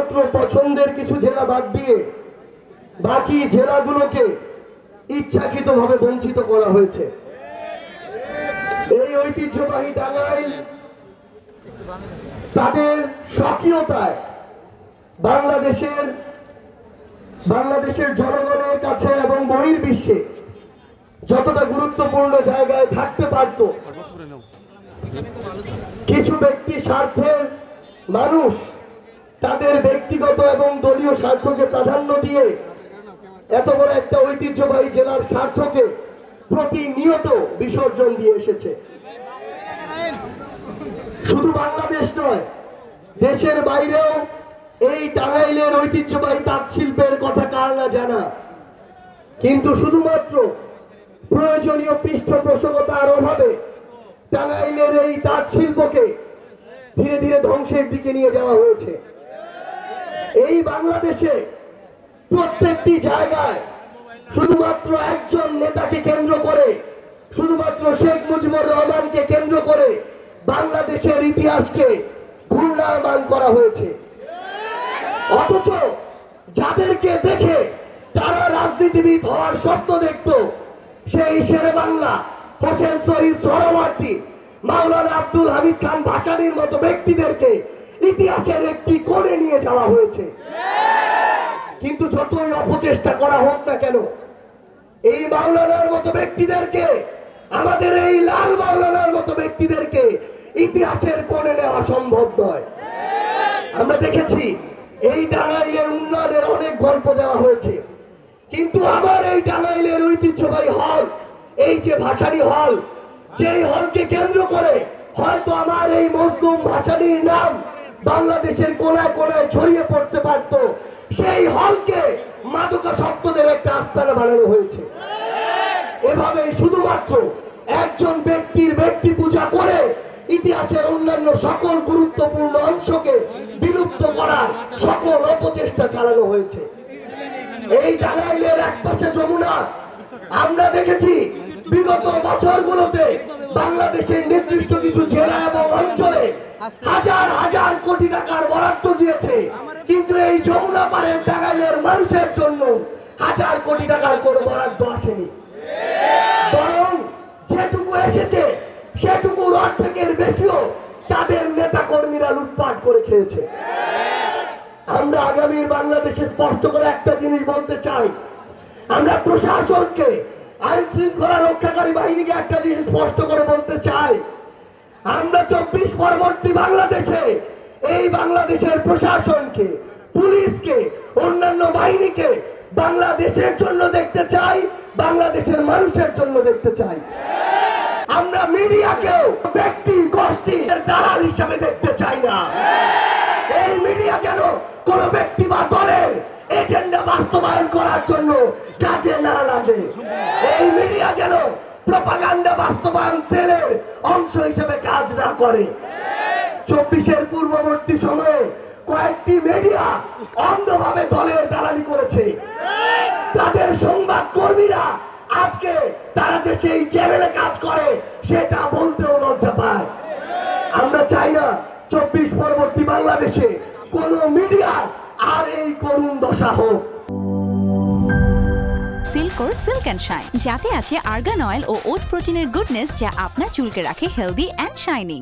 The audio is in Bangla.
শুধুমাত্র পছন্দের কিছু জেলা বাদ দিয়ে বাকি জেলাগুলোকে ইচ্ছাকৃতভাবে বঞ্চিত করা হয়েছে। এই ঐতিহ্যবাহী টাঙ্গাইল তাদের স্বকীয়তায় বাংলাদেশের জনগণের কাছে এবং বহির্বিশ্বে যতটা গুরুত্বপূর্ণ জায়গায় থাকতে পারত, কিছু ব্যক্তি স্বার্থের মানুষ তাদের ব্যক্তিগত এবং দলীয় স্বার্থকে প্রাধান্য দিয়ে এত বড় একটা ঐতিহ্যবাহী জেলার স্বার্থকে প্রতিনিয়ত বিসর্জন দিয়ে এসেছে। শুধু বাংলাদেশ নয়, দেশের বাইরেও এই টাঙ্গাইলের ঐতিহ্যবাহী তাঁত শিল্পের কথা কার না জানা, কিন্তু শুধুমাত্র প্রয়োজনীয় পৃষ্ঠপোষকতার অভাবে টাঙ্গাইলের এই তাঁত শিল্পকে ধীরে ধীরে ধ্বংসের দিকে নিয়ে যাওয়া হয়েছে। এই বাংলাদেশে প্রত্যেকটি জায়গায় শুধুমাত্র একজন নেতাকে কেন্দ্র করে, শুধুমাত্র শেখ মুজিবুর রহমানকে কেন্দ্র করে বাংলাদেশের ইতিহাসকে ঘূর্ণায়মান করা হয়েছে। অথচ যাদেরকে দেখে তারা রাজনীতিবিদ হওয়ার স্বপ্ন দেখত, সেই শেরে বাংলা হোসেন শহীদ সোহরাওয়ার্দী, মাওলানা আব্দুল হামিদ খান ভাসানীর মতো ব্যক্তিদেরকে ইতিহাসের একটি কোণে নিয়ে যাওয়া হয়েছে। কিন্তু যতই অপচেষ্টা করা হোক না কেন, এই মাওলানার মতো ব্যক্তিদেরকে, আমাদের এই লাল মাওলানার মতো ব্যক্তিদেরকে ইতিহাসের কোণে নেওয়া সম্ভব নয়। আমরা দেখেছি এই টাঙ্গাইলের উন্নয়নের অনেক গল্প দেওয়া হয়েছে, কিন্তু আমার এই টাঙ্গাইলের ঐতিহ্যবাহী হল, এই যে ভাসানী হল, যেই হলকে কেন্দ্র করে হয়তো আমার এই মজলুম ভাসানীর নাম বাংলাদেশের কোনায় কোনায় ছড়িয়ে পড়তে পারত, সেই হলকে মাদকাসক্তদের একটা আস্তানা বানানো হয়েছে। এভাবে শুধুমাত্র একজন ব্যক্তির ব্যক্তি পূজা করে ইতিহাসের অন্যান্য সকল গুরুত্বপূর্ণ অংশকে বিলুপ্ত করার সকল অপচেষ্টা চালানো হয়েছে। এই টাঙ্গাইলের একপাশে যমুনা, আমরা দেখেছি বিগত বছরগুলোতে বাংলাদেশের নির্দিষ্ট কিছু জেলা এবং অঞ্চলে হাজার হাজার কোটি টাকার বরাদ্দ দিয়েছে, কিন্তু এই যমুনা পাড়ের টাঙ্গাইলের মানুষের জন্য হাজার কোটি টাকার কোনো বরাদ্দ আসেনি। বরং যেটুকু এসেছে সেটুকুর অর্ধেকের বেশিও তাদের নেতা কর্মীরা লুটপাট করে খেয়েছে। আমরা আগামীর বাংলাদেশে স্পষ্ট করে একটা জিনিস বলতে চাই, আমরা প্রশাসনকে, আইন শৃঙ্খলা রক্ষাকারী বাহিনীকে একটা জিনিস স্পষ্ট করে বলতে চাই, আমরা 24 পরবর্তী বাংলাদেশে এই বাংলাদেশের প্রশাসনকে, পুলিশকে, অন্যান্য বাহিনীকে বাংলাদেশের জন্য দেখতে চাই, বাংলাদেশের মানুষের জন্য দেখতে চাই। আমরা মিডিয়াকেও ব্যক্তি গোষ্ঠীর দালাল হিসেবে দেখতে চাই না। এই মিডিয়া যেন কোন ব্যক্তি বা দলের এজেন্ডা বাস্তবায়ন করার জন্য কাজে না লাগে। এই মিডিয়া যেন প্রপাগান্ডা বাস্তবায়ন সেলের অংশ হিসেবে কাজ না করে। 24-এর পূর্ববর্তী সময়ে কয়েকটি মিডিয়া অন্ধভাবে দলের দালালি করেছে। তাদের সংবাদ কর্মীরা আজকে তারা যে সেই চ্যানেলে কাজ করে সেটা বলতেও লজ্জা পায়। আমরা চাই না 24 পরবর্তী বাংলাদেশে কোন মিডিয়ার আর এই করুণ দশা হোক। সিল্কোর সিল্ক অ্যান্ড শাইন, যাতে আছে আর্গান অয়েল ও ওট প্রোটিনের গুডনেস, যা আপনার চুলকে রাখে হেলদি অ্যান্ড শাইনিং।